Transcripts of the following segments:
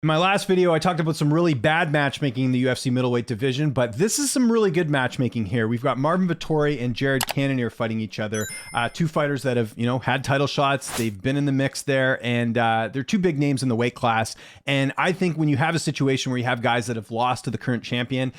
In my last video, I talked about some really bad matchmaking in the UFC middleweight division, but this is some really good matchmaking here. We've got Marvin Vettori and Jared Cannonier fighting each other. Two fighters that have, had title shots. They've been in the mix there, and they're two big names in the weight class. And I think when you have a situation where you have guys that have lost to the current champion,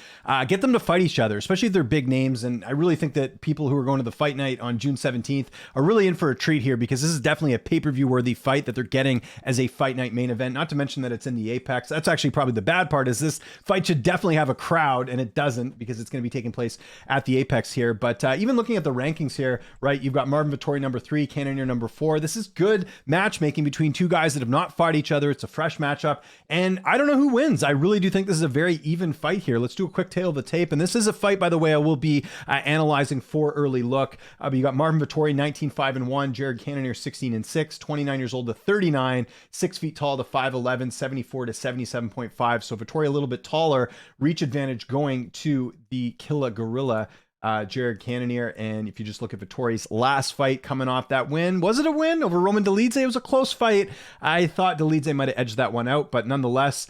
get them to fight each other, especially if they're big names. And I really think that people who are going to the fight night on June 17th are really in for a treat here, because this is definitely a pay-per-view worthy fight that they're getting as a fight night main event. Not to mention that it's in the Apex. That's actually probably the bad part, is this fight should definitely have a crowd, and it doesn't, because it's going to be taking place at the Apex here. But even looking at the rankings here, right, you've got Marvin Vettori number 3, Cannonier number 4. This is good matchmaking between two guys that have not fought each other. It's a fresh matchup, and I don't know who wins. I really do think this is a very even fight here. Let's do a quick tail of the tape, and this is a fight, by the way, I will be analyzing for early look. But you got Marvin Vettori 19-5-1, Jared Cannonier 16-6, 29 years old to 39, 6 feet tall to 5'11", 74 to 77.5. So Vettori a little bit taller, reach advantage going to the Killa Gorilla, Jared Cannonier. And if you just look at Vettori's last fight coming off that win, was it a win over Roman Dolidze? It was a close fight. I thought Dolidze might have edged that one out, but nonetheless,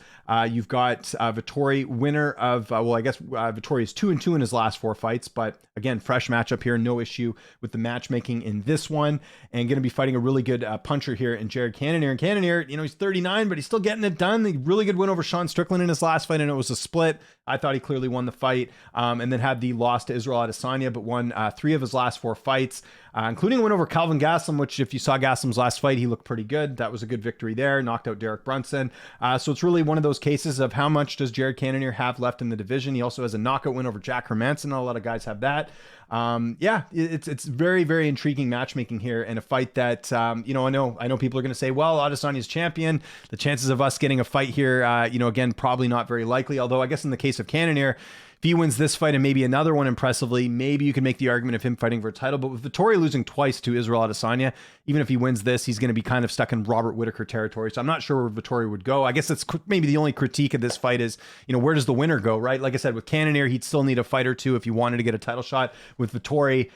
you've got Vettori, winner of, Vettori is 2-2 in his last 4 fights, but again, fresh matchup here, no issue with the matchmaking in this one, and going to be fighting a really good puncher here in Jared Cannonier. And Cannonier, he's 39, but he's still getting it done. A really good win over Sean Strickland in his last fight, and it was a split. I thought he clearly won the fight, and then had the loss to Israel Adesanya, but won 3 of his last 4 fights, including a win over Calvin Gastelum, which if you saw Gastelum's last fight, he looked pretty good. That was a good victory there, knocked out Derek Brunson. So it's really one of those cases of how much does Jared Cannonier have left in the division. He also has a knockout win over Jack Hermanson. Not a lot of guys have that. It's very, very intriguing matchmaking here, and a fight that, I know people are going to say, well, Adesanya's champion. The chances of us getting a fight here, again, probably not very likely. Although I guess in the case of Cannonier, if he wins this fight and maybe another one impressively, maybe you can make the argument of him fighting for a title. But with Vettori losing twice to Israel Adesanya, even if he wins this, he's going to be kind of stuck in Robert Whittaker territory. So I'm not sure where Vettori would go. I guess that's maybe the only critique of this fight is, where does the winner go, right? Like I said, with Cannonier, he'd still need a fight or two if he wanted to get a title shot. With Vettori,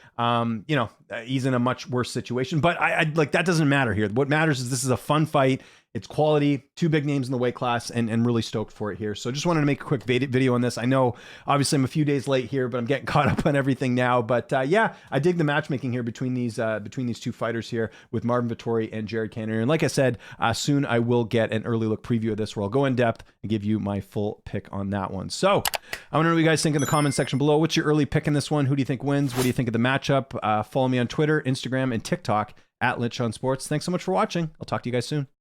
he's in a much worse situation. But I like, that doesn't matter here. What matters is this is a fun fight. It's quality, 2 big names in the weight class, and really stoked for it here. So just wanted to make a quick video on this. I know, obviously, I'm a few days late here, but I'm getting caught up on everything now. But I dig the matchmaking here between these two fighters here with Marvin Vettori and Jared Cannonier. And like I said, soon I will get an early look preview of this where I'll go in depth and give you my full pick on that one. So I want to know what you guys think in the comment section below. What's your early pick in this one? Who do you think wins? What do you think of the matchup? Follow me on Twitter, Instagram, and TikTok at Lynch on Sports. Thanks so much for watching. I'll talk to you guys soon.